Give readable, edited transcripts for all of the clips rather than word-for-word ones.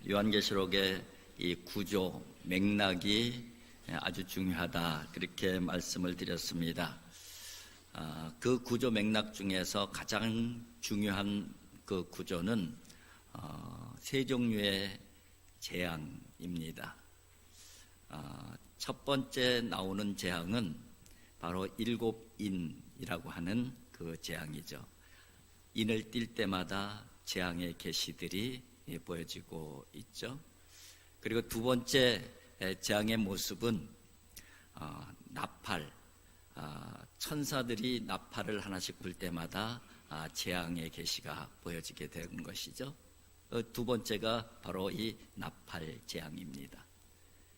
요한계시록의 이 구조, 맥락이 아주 중요하다, 그렇게 말씀을 드렸습니다. 그 구조 맥락 중에서 가장 중요한 그 구조는 세 종류의 재앙입니다. 첫 번째 나오는 재앙은 바로 일곱 인이라고 하는 그 재앙이죠. 인을 띌 때마다 재앙의 계시들이 보여지고 있죠. 그리고 두 번째 재앙의 모습은 나팔, 천사들이 나팔을 하나씩 불 때마다 재앙의 계시가 보여지게 된 것이죠. 두 번째가 바로 이 나팔 재앙입니다.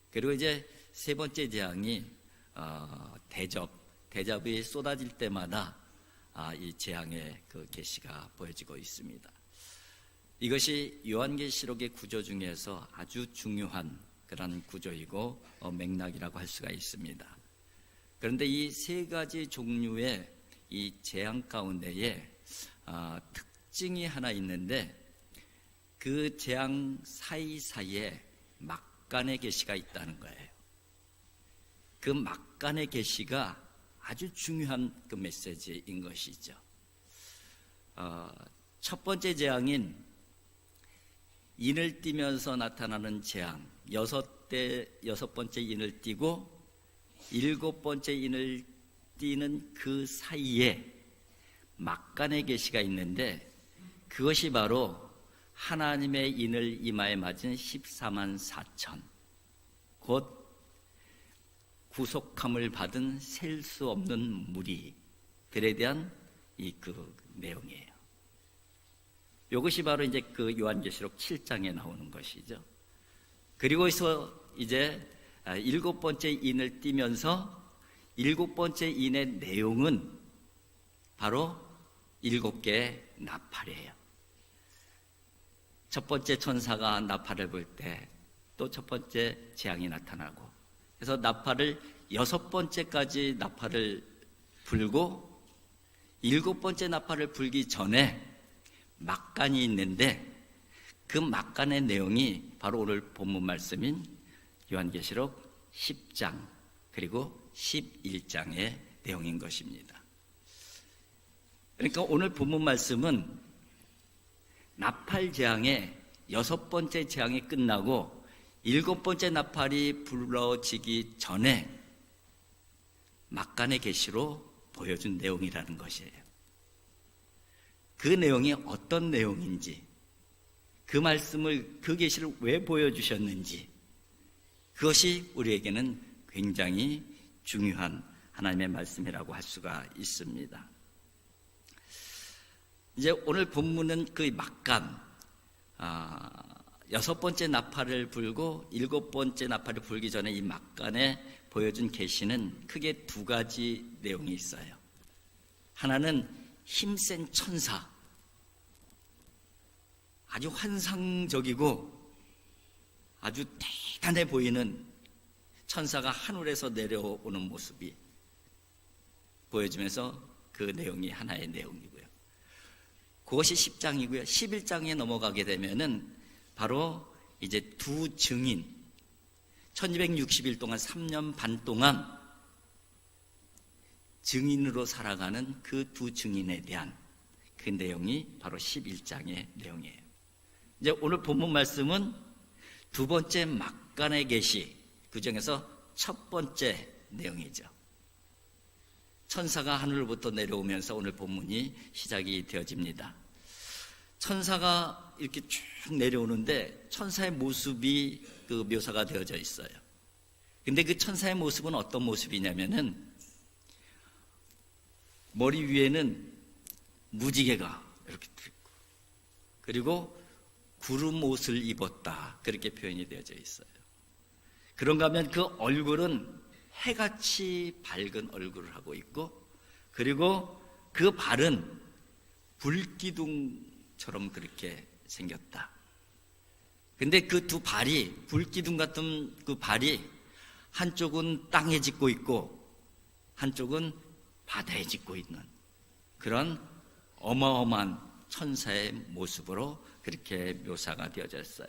그리고 이제 세 번째 재앙이 대접이 쏟아질 때마다 이 재앙의 그 계시가 보여지고 있습니다. 이것이 요한계시록의 구조 중에서 아주 중요한 그런 구조이고 맥락이라고 할 수가 있습니다. 그런데 이 세 가지 종류의 이 재앙 가운데에 특징이 하나 있는데, 그 재앙 사이사이에 막간의 계시가 있다는 거예요. 그 막간의 계시가 아주 중요한 그 메시지인 것이죠. 첫 번째 재앙인 인을 띠면서 나타나는 재앙, 여섯 번째 인을 띠고 일곱 번째 인을 띠는 그 사이에 막간의 계시가 있는데, 그것이 바로 하나님의 인을 이마에 맞은 14만 4천, 곧 구속함을 받은 셀 수 없는 무리들에 대한 그 내용이에요. 이것이 바로 이제 그 요한계시록 7장에 나오는 것이죠. 그리고서 이제 일곱 번째 인을 띠면서 일곱 번째 인의 내용은 바로 일곱 개의 나팔이에요. 첫 번째 천사가 나팔을 불 때 또 첫 번째 재앙이 나타나고, 그래서 나팔을 여섯 번째까지 나팔을 불고 일곱 번째 나팔을 불기 전에 막간이 있는데, 그 막간의 내용이 바로 오늘 본문 말씀인 요한계시록 10장 그리고 11장의 내용인 것입니다. 그러니까 오늘 본문 말씀은 나팔 재앙의 여섯 번째 재앙이 끝나고 일곱 번째 나팔이 불러지기 전에 막간의 계시로 보여준 내용이라는 것이에요. 그 내용이 어떤 내용인지, 그 말씀을, 그 계시를 왜 보여주셨는지, 그것이 우리에게는 굉장히 중요한 하나님의 말씀이라고 할 수가 있습니다. 이제 오늘 본문은 그 막간, 여섯 번째 나팔을 불고 일곱 번째 나팔을 불기 전에 이 막간에 보여준 계시는 크게 두 가지 내용이 있어요. 하나는 힘센 천사, 아주 환상적이고 아주 대단해 보이는 천사가 하늘에서 내려오는 모습이 보여지면서 그 내용이 하나의 내용이고요. 그것이 10장이고요. 11장에 넘어가게 되면은 바로 이제 두 증인, 1260일 동안 3년 반 동안 증인으로 살아가는 그 두 증인에 대한 그 내용이 바로 11장의 내용이에요. 이제 오늘 본문 말씀은 두 번째 막간의 계시, 그 중에서 첫 번째 내용이죠. 천사가 하늘로부터 내려오면서 오늘 본문이 시작이 되어집니다. 천사가 이렇게 쭉 내려오는데 천사의 모습이 그 묘사가 되어져 있어요. 근데 그 천사의 모습은 어떤 모습이냐면은 머리 위에는 무지개가 이렇게 있고, 그리고 구름 옷을 입었다, 그렇게 표현이 되어져 있어요. 그런가 하면 그 얼굴은 해같이 밝은 얼굴을 하고 있고, 그리고 그 발은 불기둥처럼 그렇게 생겼다. 근데 그 두 발이, 불기둥 같은 그 발이 한쪽은 땅에 짚고 있고 한쪽은 바다에 짚고 있는 그런 어마어마한 천사의 모습으로 그렇게 묘사가 되어졌어요.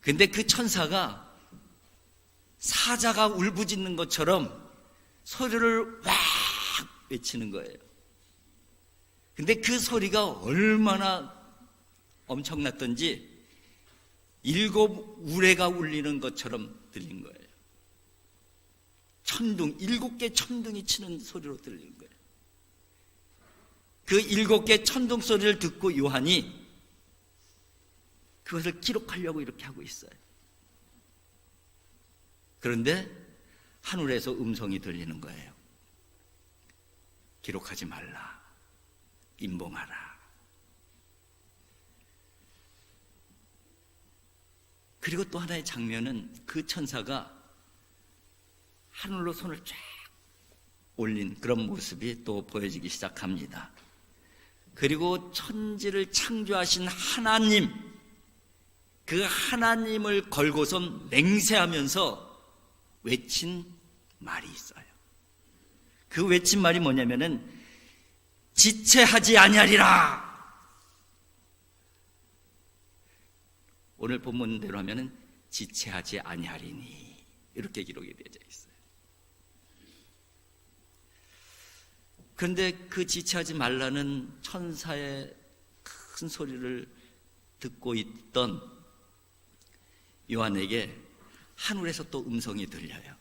근데 그 천사가 사자가 울부짖는 것처럼 소리를 왁 외치는 거예요. 근데 그 소리가 얼마나 엄청났던지 7 우레가 울리는 것처럼 들린 거예요. 천둥, 7개 천둥이 치는 소리로 들리는 거예요. 그 7개 천둥 소리를 듣고 요한이 그것을 기록하려고 이렇게 하고 있어요. 그런데 하늘에서 음성이 들리는 거예요. 기록하지 말라. 임봉하라. 그리고 또 하나의 장면은 그 천사가 하늘로 손을 쫙 올린 그런 모습이 또 보여지기 시작합니다. 그리고 천지를 창조하신 하나님, 그 하나님을 걸고선 맹세하면서 외친 말이 있어요. 그 외친 말이 뭐냐면은 지체하지 아니하리라. 오늘 본문대로 하면은 지체하지 아니하리니 이렇게 기록이 되어져 있어요. 그런데 그 지체하지 말라는 천사의 큰 소리를 듣고 있던 요한에게 하늘에서 또 음성이 들려요.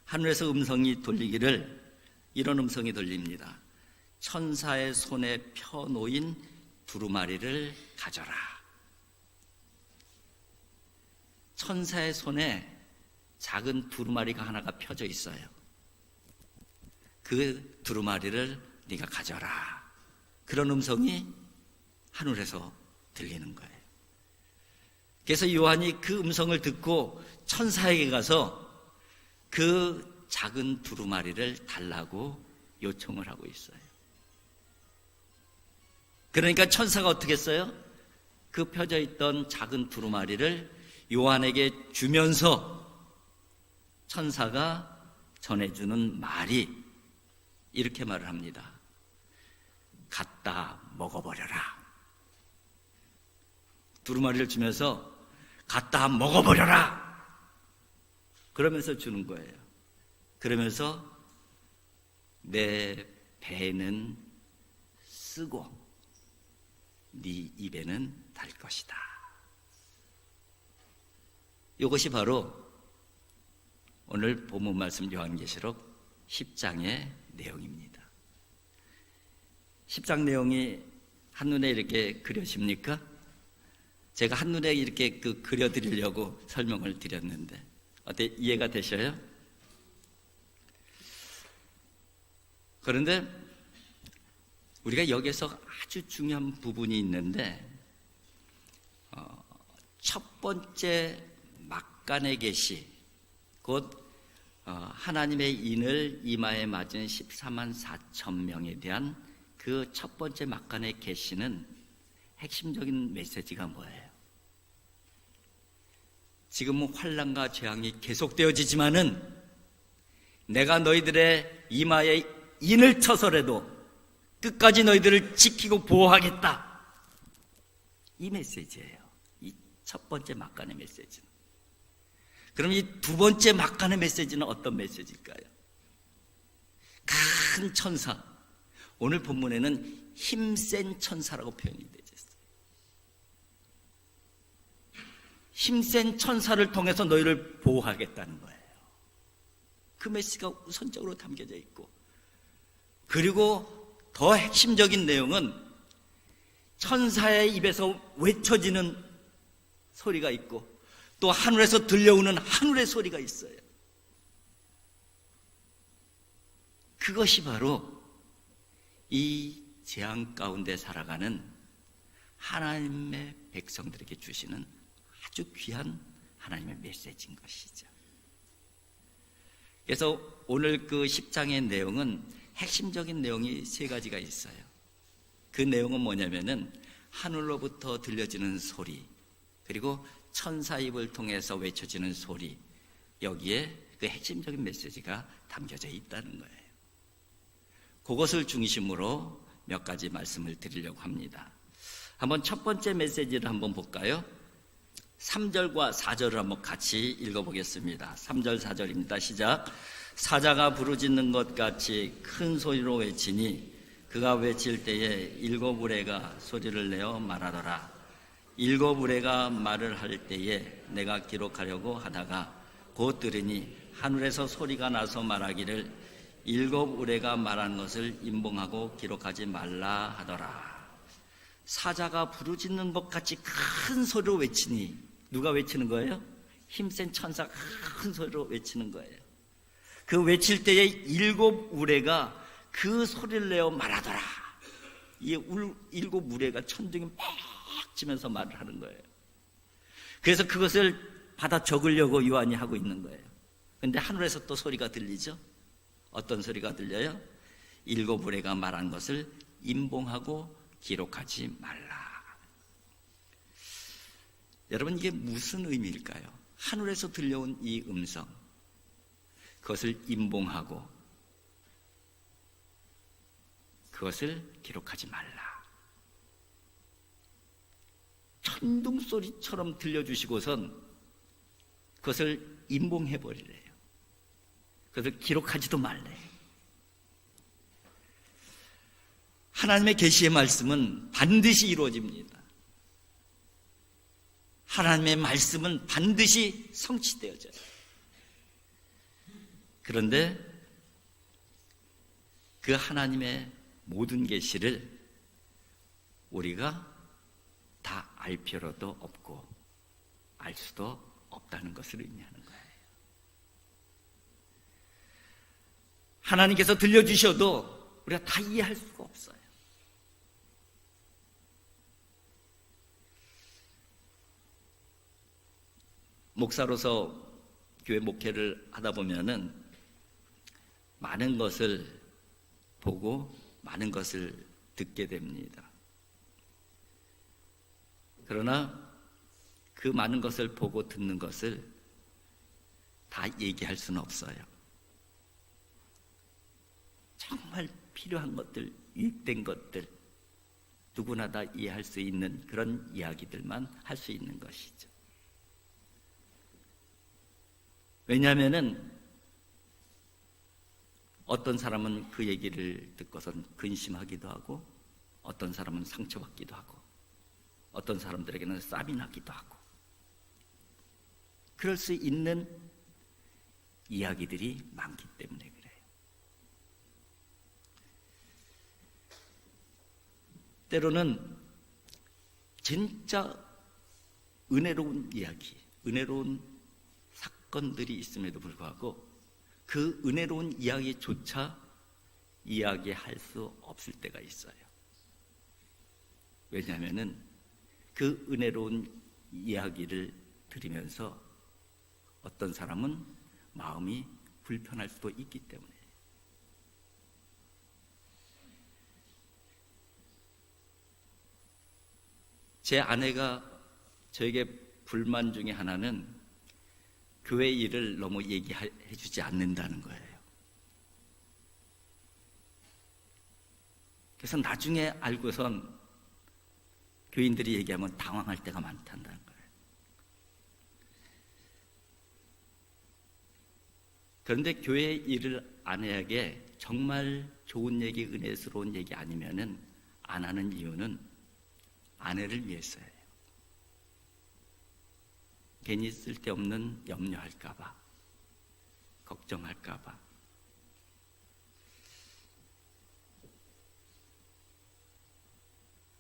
하늘에서 음성이 들리기를 이런 음성이 들립니다. 천사의 손에 펴놓인 두루마리를 가져라. 천사의 손에 작은 두루마리가 하나가 펴져 있어요. 그 두루마리를 네가 가져라. 그런 음성이 하늘에서 들리는 거예요. 그래서 요한이 그 음성을 듣고 천사에게 가서 그 작은 두루마리를 달라고 요청을 하고 있어요. 그러니까 천사가 어떻게 했어요? 그 펴져 있던 작은 두루마리를 요한에게 주면서 천사가 전해주는 말이 이렇게 말을 합니다. 갖다 먹어버려라. 두루마리를 주면서 갖다 먹어버려라. 그러면서 주는 거예요. 그러면서 내 배는 쓰고 네 입에는 달 것이다. 이것이 바로 오늘 본문 말씀 요한계시록 10장의 내용입니다. 10장 내용이 한눈에 이렇게 그려집니까? 제가 한눈에 이렇게 그려드리려고 설명을 드렸는데 어때 이해가 되셔요? 그런데 우리가 여기서 아주 중요한 부분이 있는데 첫 번째 막간의 계시 곧 하나님의 인을 이마에 맞은 14만 4천 명에 대한 그 첫 번째 막간의 계시는 핵심적인 메시지가 뭐예요? 지금은 환난과 재앙이 계속되어지지만은 내가 너희들의 이마에 인을 쳐서라도 끝까지 너희들을 지키고 보호하겠다. 이 메시지예요. 이 첫 번째 막간의 메시지는. 그럼 이 두 번째 막간의 메시지는 어떤 메시지일까요? 큰 천사. 오늘 본문에는 힘센 천사라고 표현이 되어 있어요. 힘센 천사를 통해서 너희를 보호하겠다는 거예요. 그 메시지가 우선적으로 담겨져 있고, 그리고 더 핵심적인 내용은 천사의 입에서 외쳐지는 소리가 있고 또 하늘에서 들려오는 하늘의 소리가 있어요. 그것이 바로 이 재앙 가운데 살아가는 하나님의 백성들에게 주시는 아주 귀한 하나님의 메시지인 것이죠. 그래서 오늘 그 10장의 내용은 핵심적인 내용이 3가지가 있어요. 그 내용은 뭐냐면은 하늘로부터 들려지는 소리, 그리고 천사 입을 통해서 외쳐지는 소리, 여기에 그 핵심적인 메시지가 담겨져 있다는 거예요. 그것을 중심으로 몇 가지 말씀을 드리려고 합니다. 한번 첫 번째 메시지를 한번 볼까요? 3절과 4절을 한번 같이 읽어보겠습니다. 3절 4절입니다. 시작. 사자가 부르짖는 것 같이 큰 소리로 외치니 그가 외칠 때에 일곱 우레가 소리를 내어 말하더라. 일곱 우레가 말을 할 때에 내가 기록하려고 하다가 곧 들으니 하늘에서 소리가 나서 말하기를 일곱 우레가 말한 것을 임봉하고 기록하지 말라 하더라. 사자가 부르짖는 것 같이 큰 소리로 외치니, 누가 외치는 거예요? 힘센 천사가 큰 소리로 외치는 거예요. 그 외칠 때에 일곱 우레가 그 소리를 내어 말하더라. 이 일곱 우레가 천둥이 막 치면서 말을 하는 거예요. 그래서 그것을 받아 적으려고 요한이 하고 있는 거예요. 그런데 하늘에서 또 소리가 들리죠. 어떤 소리가 들려요? 일곱 우레가 말한 것을 임봉하고 기록하지 말라. 여러분, 이게 무슨 의미일까요? 하늘에서 들려온 이 음성, 그것을 임봉하고 그것을 기록하지 말라. 천둥 소리처럼 들려주시고선 그것을 임봉해버리래요. 그것을 기록하지도 말래요. 하나님의 계시의 말씀은 반드시 이루어집니다. 하나님의 말씀은 반드시 성취되어져요. 그런데 그 하나님의 모든 계시를 우리가 다 알 필요도 없고 알 수도 없다는 것을 의미하는 거예요. 하나님께서 들려주셔도 우리가 다 이해할 수가 없어요. 목사로서 교회 목회를 하다 보면은 많은 것을 보고 많은 것을 듣게 됩니다. 그러나 그 많은 것을 보고 듣는 것을 다 얘기할 수는 없어요. 정말 필요한 것들, 유익된 것들, 누구나 다 이해할 수 있는 그런 이야기들만 할 수 있는 것이죠. 왜냐하면은 어떤 사람은 그 얘기를 듣고선 근심하기도 하고, 어떤 사람은 상처받기도 하고, 어떤 사람들에게는 쌈이 나기도 하고, 그럴 수 있는 이야기들이 많기 때문에 그래요. 때로는 진짜 은혜로운 이야기, 은혜로운 사건들이 있음에도 불구하고 그 은혜로운 이야기조차 이야기할 수 없을 때가 있어요. 왜냐하면은 그 은혜로운 이야기를 들으면서 어떤 사람은 마음이 불편할 수도 있기 때문에. 제 아내가 저에게 불만 중에 하나는 교회 일을 너무 얘기해 주지 않는다는 거예요. 그래서 나중에 알고선 교인들이 얘기하면 당황할 때가 많다는 거예요. 그런데 교회 일을 아내에게 정말 좋은 얘기, 은혜스러운 얘기 아니면은 안 하는 이유는 아내를 위해서예요. 괜히 쓸데없는 염려할까봐, 걱정할까봐.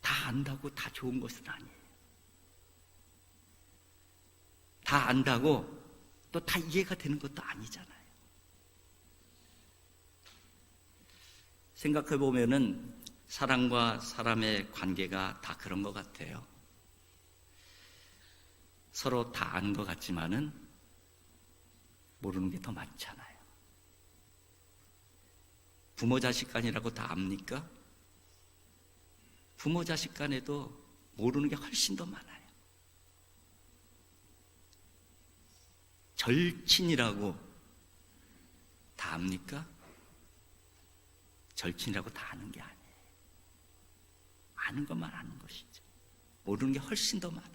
다 안다고 다 좋은 것은 아니에요. 다 안다고 또 다 이해가 되는 것도 아니잖아요. 생각해 보면은 사람과 사람의 관계가 다 그런 것 같아요. 서로 다 아는 것 같지만은 모르는 게 더 많잖아요. 부모 자식 간이라고 다 압니까? 부모 자식 간에도 모르는 게 훨씬 더 많아요. 절친이라고 다 압니까? 절친이라고 다 아는 게 아니에요. 아는 것만 아는 것이죠. 모르는 게 훨씬 더 많아요.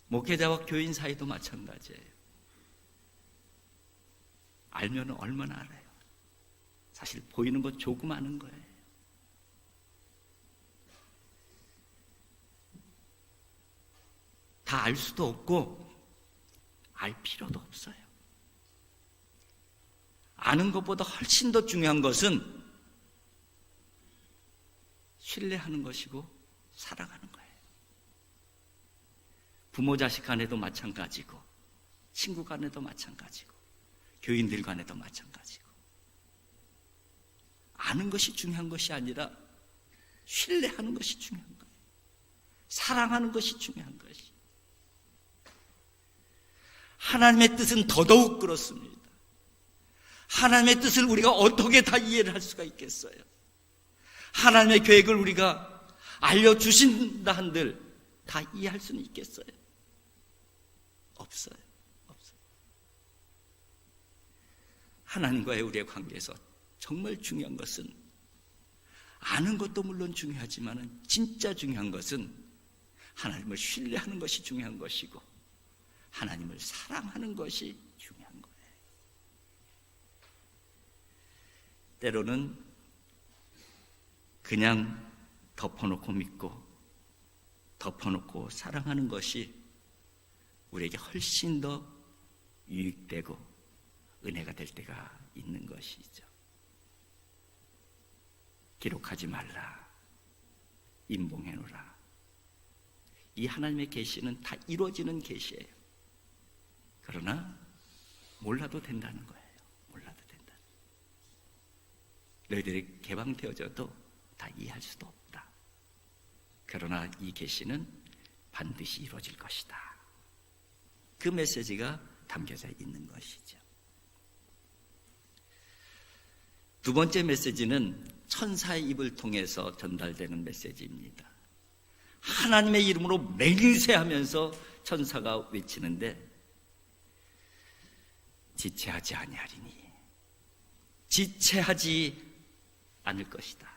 목회자와 교인 사이도 마찬가지예요. 알면 얼마나 알아요. 사실 보이는 거 조금 아는 거예요. 다 알 수도 없고 알 필요도 없어요. 아는 것보다 훨씬 더 중요한 것은 신뢰하는 것이고 사랑하는 거예요. 부모 자식 간에도 마찬가지고, 친구 간에도 마찬가지고, 교인들 간에도 마찬가지고. 아는 것이 중요한 것이 아니라 신뢰하는 것이 중요한 거예요. 사랑하는 것이 중요한 것이. 하나님의 뜻은 더더욱 그렇습니다. 하나님의 뜻을 우리가 어떻게 다 이해를 할 수가 있겠어요? 하나님의 계획을 우리가 알려주신다 한들 다 이해할 수는 있겠어요? 없어요. 없어요. 하나님과의 우리의 관계에서 정말 중요한 것은, 아는 것도 물론 중요하지만 진짜 중요한 것은 하나님을 신뢰하는 것이 중요한 것이고, 하나님을 사랑하는 것이 중요한 거예요. 때로는 그냥 덮어놓고 믿고 덮어놓고 사랑하는 것이 우리에게 훨씬 더 유익되고 은혜가 될 때가 있는 것이죠. 기록하지 말라, 임봉해놓으라. 이 하나님의 계시는 다 이루어지는 계시예요. 그러나 몰라도 된다는 거예요. 몰라도 된다. 너희들이 개방되어져도 다 이해할 수도 없다. 그러나 이 계시는 반드시 이루어질 것이다. 그 메시지가 담겨져 있는 것이죠. 두 번째 메시지는 천사의 입을 통해서 전달되는 메시지입니다. 하나님의 이름으로 맹세하면서 천사가 외치는데, 지체하지 아니하리니, 지체하지 않을 것이다.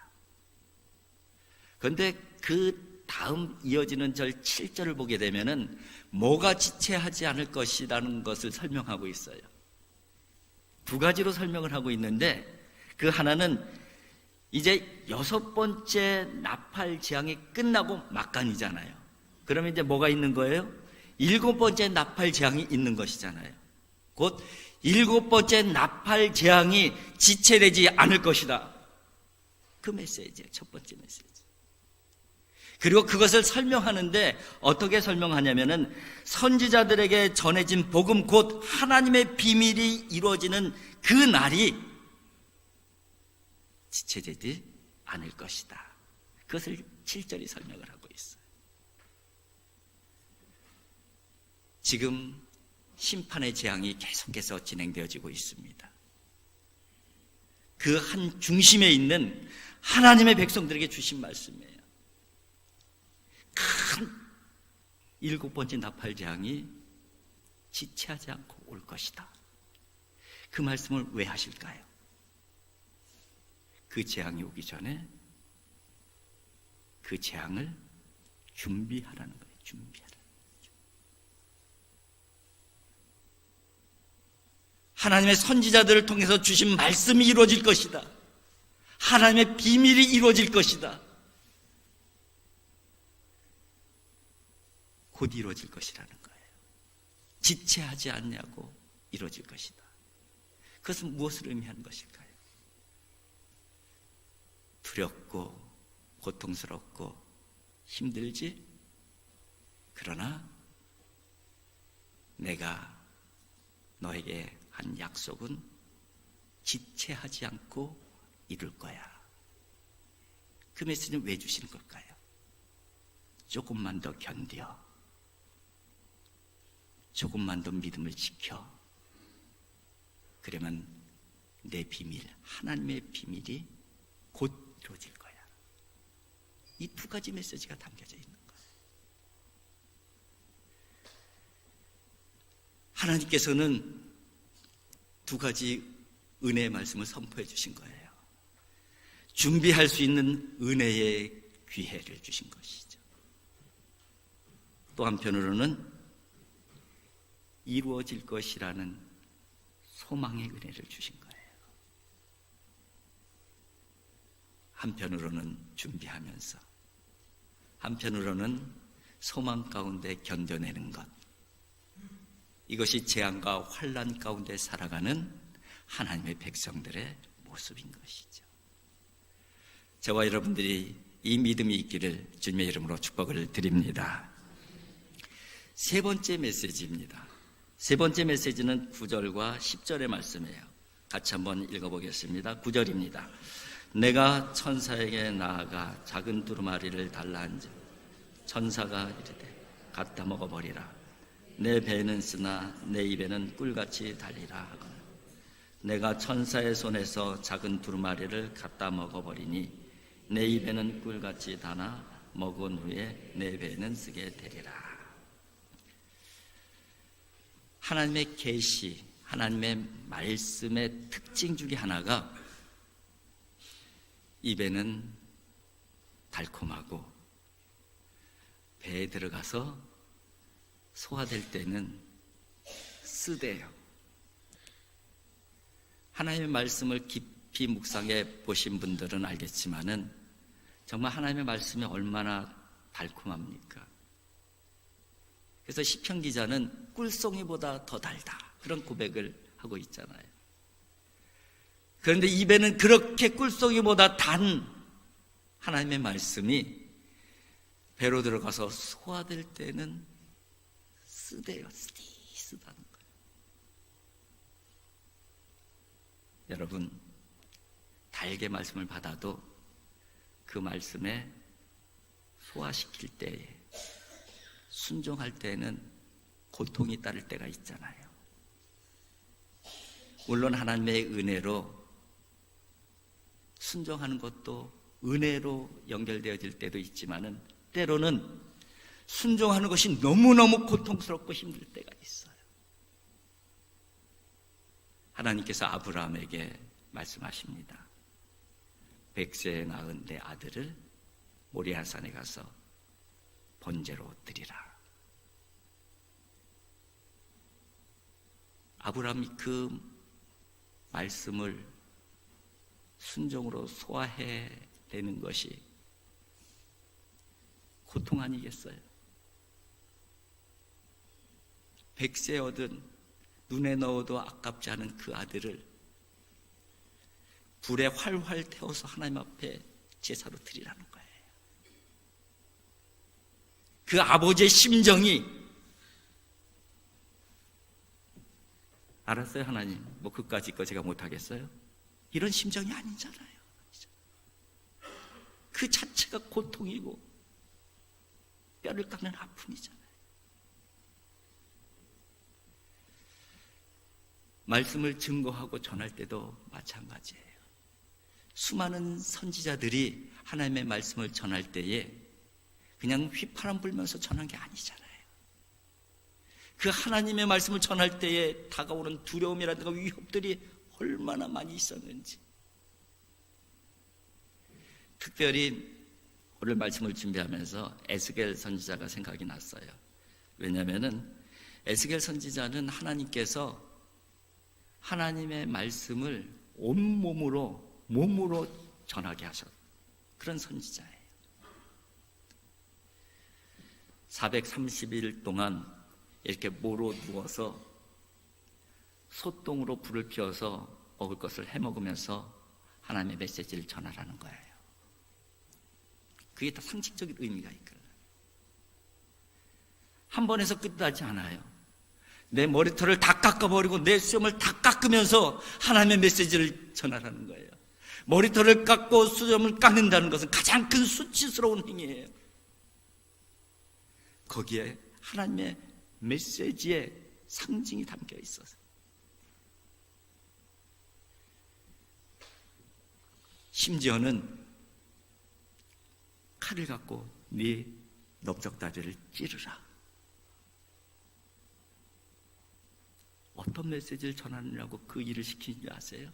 그런데 그 다음 이어지는 절 7절을 보게 되면은 뭐가 지체하지 않을 것이라는 것을 설명하고 있어요. 두 가지로 설명을 하고 있는데, 그 하나는 이제 6번째 나팔 재앙이 끝나고 막간이잖아요. 그러면 이제 뭐가 있는 거예요? 7번째 나팔 재앙이 있는 것이잖아요. 곧 7번째 나팔 재앙이 지체되지 않을 것이다. 그 메시지예요. 첫 번째 메시지. 그리고 그것을 설명하는데 어떻게 설명하냐면은, 선지자들에게 전해진 복음, 곧 하나님의 비밀이 이루어지는 그 날이 지체되지 않을 것이다. 그것을 7절이 설명을 하고 있어요. 지금 심판의 재앙이 계속해서 진행되어지고 있습니다. 그 한 중심에 있는 하나님의 백성들에게 주신 말씀이에요. 큰 7번째 나팔 재앙이 지체하지 않고 올 것이다. 그 말씀을 왜 하실까요? 그 재앙이 오기 전에 그 재앙을 준비하라는 거예요. 준비하라. 하나님의 선지자들을 통해서 주신 말씀이 이루어질 것이다. 하나님의 비밀이 이루어질 것이다. 곧 이루어질 것이라는 거예요. 지체하지 않냐고 이루어질 것이다. 그것은 무엇을 의미하는 것일까요? 두렵고 고통스럽고 힘들지? 그러나 내가 너에게 한 약속은 지체하지 않고 이룰 거야. 그 메시지는 왜 주시는 걸까요? 조금만 더 견뎌. 조금만 더 믿음을 지켜. 그러면 내 비밀, 하나님의 비밀이 곧 이루어질 거야. 이 두 가지 메시지가 담겨져 있는 거예요. 하나님께서는 두 가지 은혜의 말씀을 선포해 주신 거예요. 준비할 수 있는 은혜의 기회를 주신 것이죠. 또 한편으로는 이루어질 것이라는 소망의 은혜를 주신 거예요. 한편으로는 준비하면서, 한편으로는 소망 가운데 견뎌내는 것, 이것이 재앙과 환난 가운데 살아가는 하나님의 백성들의 모습인 것이죠. 저와 여러분들이 이 믿음이 있기를 주님의 이름으로 축복을 드립니다. 세 번째 메시지입니다. 세 번째 메시지는 9절과 10절의 말씀이에요. 같이 한번 읽어보겠습니다. 9절입니다. 내가 천사에게 나아가 작은 두루마리를 달라 한즉 천사가 이르되 갖다 먹어버리라. 내 배는 쓰나 내 입에는 꿀같이 달리라 하거늘 내가 천사의 손에서 작은 두루마리를 갖다 먹어버리니 내 입에는 꿀같이 다나 먹은 후에 내 배는 쓰게 되리라. 하나님의 계시, 하나님의 말씀의 특징 중에 하나가 입에는 달콤하고 배에 들어가서 소화될 때는 쓰대요. 하나님의 말씀을 깊이 묵상해 보신 분들은 알겠지만은 정말 하나님의 말씀이 얼마나 달콤합니까? 그래서 시편 기자는 꿀송이보다 더 달다, 그런 고백을 하고 있잖아요. 그런데 입에는 그렇게 꿀송이보다 단 하나님의 말씀이 배로 들어가서 소화될 때는 쓰대요. 쓰다는 거예요. 여러분, 달게 말씀을 받아도 그 말씀에 소화시킬 때에, 순종할 때는 고통이 따를 때가 있잖아요. 물론 하나님의 은혜로 순종하는 것도 은혜로 연결되어질 때도 있지만은 때로는 순종하는 것이 너무너무 고통스럽고 힘들 때가 있어요. 하나님께서 아브라함에게 말씀하십니다. 100세에 낳은 내 아들을 모리아산에 가서 번제로 드리라. 아브라함이 그 말씀을 순종으로 소화해내는 것이 고통 아니겠어요? 100세 얻은 눈에 넣어도 아깝지 않은 그 아들을 불에 활활 태워서 하나님 앞에 제사로 드리라는 거예요. 그 아버지의 심정이, 알았어요 하나님, 뭐 그까짓 거 제가 못하겠어요? 이런 심정이 아니잖아요. 그 자체가 고통이고 뼈를 깎는 아픔이잖아요. 말씀을 증거하고 전할 때도 마찬가지예요. 수많은 선지자들이 하나님의 말씀을 전할 때에 그냥 휘파람 불면서 전한 게 아니잖아요. 그 하나님의 말씀을 전할 때에 다가오는 두려움이라든가 위협들이 얼마나 많이 있었는지. 특별히 오늘 말씀을 준비하면서 에스겔 선지자가 생각이 났어요. 왜냐하면은 에스겔 선지자는 하나님께서 하나님의 말씀을 온몸으로 몸으로 전하게 하셨, 그런 선지자예요. 430일 동안 이렇게 모로 누워서 소똥으로 불을 피워서 먹을 것을 해먹으면서 하나님의 메시지를 전하라는 거예요. 그게 다 상식적인 의미가 있거든요. 한 번에서 끝나지 않아요. 내 머리털을 다 깎아버리고 내 수염을 다 깎으면서 하나님의 메시지를 전하라는 거예요. 머리털을 깎고 수염을 깎는다는 것은 가장 큰 수치스러운 행위예요. 거기에 하나님의 메시지의 상징이 담겨 있어서 심지어는 칼을 갖고 네 넓적다리를 찌르라. 어떤 메시지를 전하느냐고 그 일을 시키는지 아세요?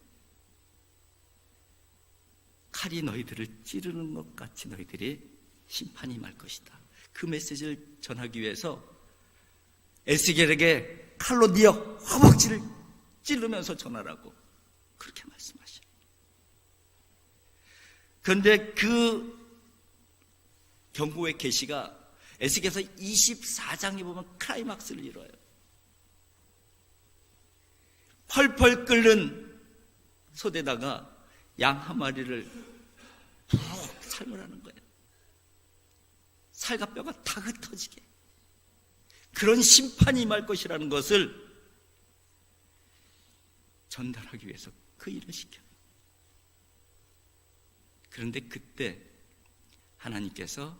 칼이 너희들을 찌르는 것 같이 너희들이 심판이 임할 것이다. 그 메시지를 전하기 위해서 에스겔에게 칼로 네 허벅지를 찌르면서 전하라고 그렇게 말씀하셔요. 그런데 그 경고의 계시가 에스겔서 24장에 보면 클라이막스를 이뤄요. 펄펄 끓는 솥에다가 양 한 마리를 푹 삶으라는 거예요. 살과 뼈가 다 흩어지게. 그런 심판이 임할 것이라는 것을 전달하기 위해서 그 일을 시켜요. 그런데 그때 하나님께서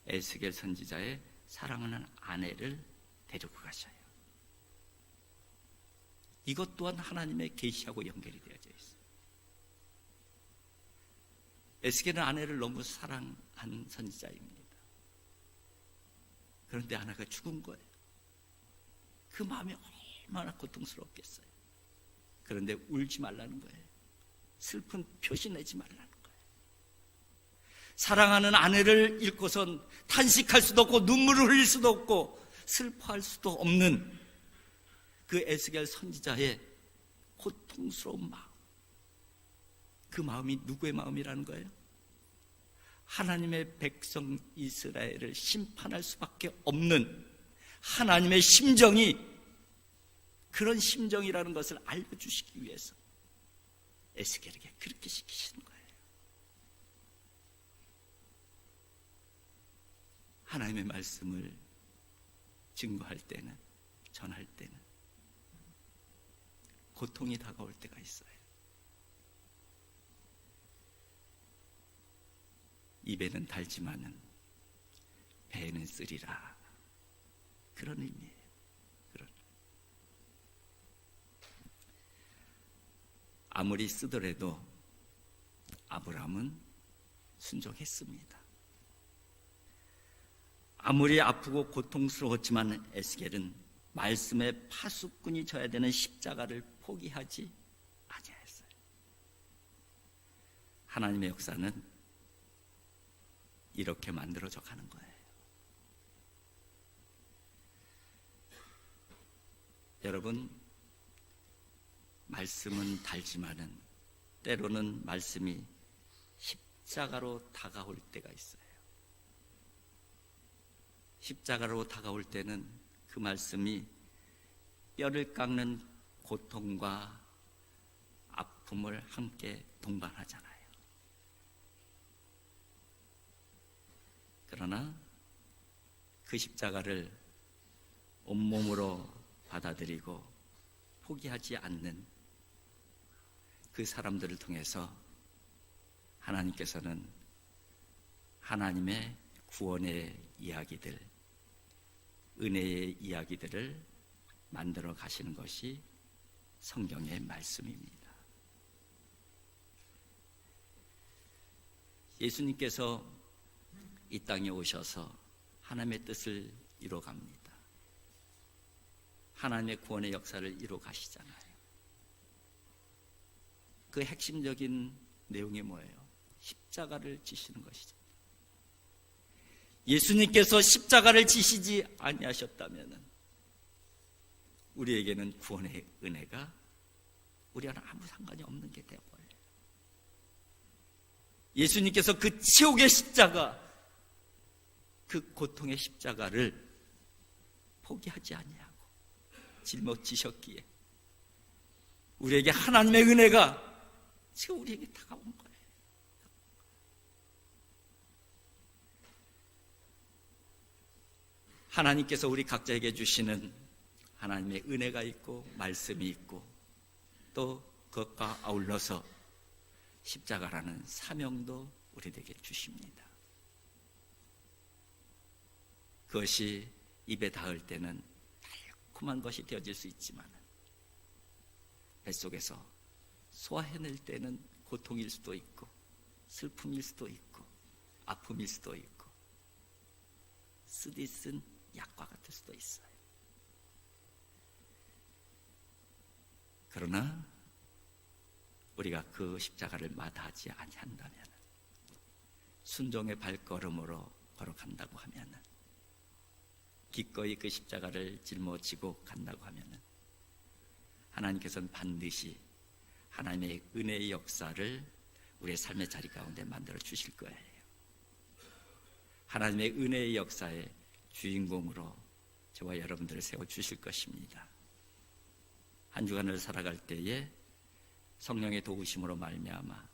에스겔 선지자의 사랑하는 아내를 데리고 가셔요. 이것 또한 하나님의 계시하고 연결이 되어져 있어요. 에스겔은 아내를 너무 사랑한 선지자입니다. 그런데 아내가 죽은 거예요. 그 마음이 얼마나 고통스럽겠어요. 그런데 울지 말라는 거예요. 슬픈 표시 내지 말라는 거예요. 사랑하는 아내를 잃고선 탄식할 수도 없고 눈물을 흘릴 수도 없고 슬퍼할 수도 없는 그 에스겔 선지자의 고통스러운 마음, 그 마음이 누구의 마음이라는 거예요? 하나님의 백성 이스라엘을 심판할 수밖에 없는 하나님의 심정이 그런 심정이라는 것을 알려주시기 위해서 에스겔에게 그렇게 시키시는 거예요. 하나님의 말씀을 증거할 때는, 전할 때는 고통이 다가올 때가 있어요. 입에는 달지만은 배에는 쓰리라. 그런 의미예요. 아무리 쓰더라도 아브라함은 순종했습니다. 아무리 아프고 고통스러웠지만 에스겔은 말씀의 파수꾼이 져야 되는 십자가를 포기하지 아니하였어요. 하나님의 역사는 이렇게 만들어져 가는 거예요. 여러분, 말씀은 달지만은 때로는 말씀이 십자가로 다가올 때가 있어요. 십자가로 다가올 때는 그 말씀이 뼈를 깎는 고통과 아픔을 함께 동반하잖아요. 그러나 그 십자가를 온몸으로 받아들이고 포기하지 않는 그 사람들을 통해서 하나님께서는 하나님의 구원의 이야기들, 은혜의 이야기들을 만들어 가시는 것이 성경의 말씀입니다. 예수님께서 이 땅에 오셔서 하나님의 뜻을 이뤄갑니다. 하나님의 구원의 역사를 이뤄 가시잖아요. 그 핵심적인 내용이 뭐예요? 십자가를 지시는 것이죠. 예수님께서 십자가를 지시지 아니하셨다면 우리에게는 구원의 은혜가 우리와는 아무 상관이 없는 게 되어버려요. 예수님께서 그 지옥의 십자가, 그 고통의 십자가를 포기하지 아니하고 짊어지셨기에 우리에게 하나님의 은혜가 지금 우리에게 다가온 거예요. 하나님께서 우리 각자에게 주시는 하나님의 은혜가 있고 말씀이 있고 또 그것과 아울러서 십자가라는 사명도 우리에게 주십니다. 그것이 입에 닿을 때는 달콤한 것이 되어질 수 있지만 뱃속에서 소화해낼 때는 고통일 수도 있고 슬픔일 수도 있고 아픔일 수도 있고 쓰디 쓴 약과 같을 수도 있어요. 그러나 우리가 그 십자가를 마다하지 아니한다면, 순종의 발걸음으로 걸어간다고 하면 기꺼이 그 십자가를 짊어지고 간다고 하면은 하나님께서는 반드시 하나님의 은혜의 역사를 우리의 삶의 자리 가운데 만들어 주실 거예요. 하나님의 은혜의 역사의 주인공으로 저와 여러분들을 세워 주실 것입니다. 한 주간을 살아갈 때에 성령의 도우심으로 말미암아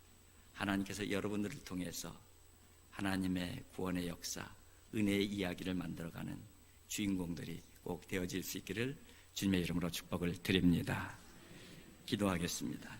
하나님께서 여러분들을 통해서 하나님의 구원의 역사, 은혜의 이야기를 만들어가는 주인공들이 꼭 되어질 수 있기를 주님의 이름으로 축복을 드립니다. 기도하겠습니다.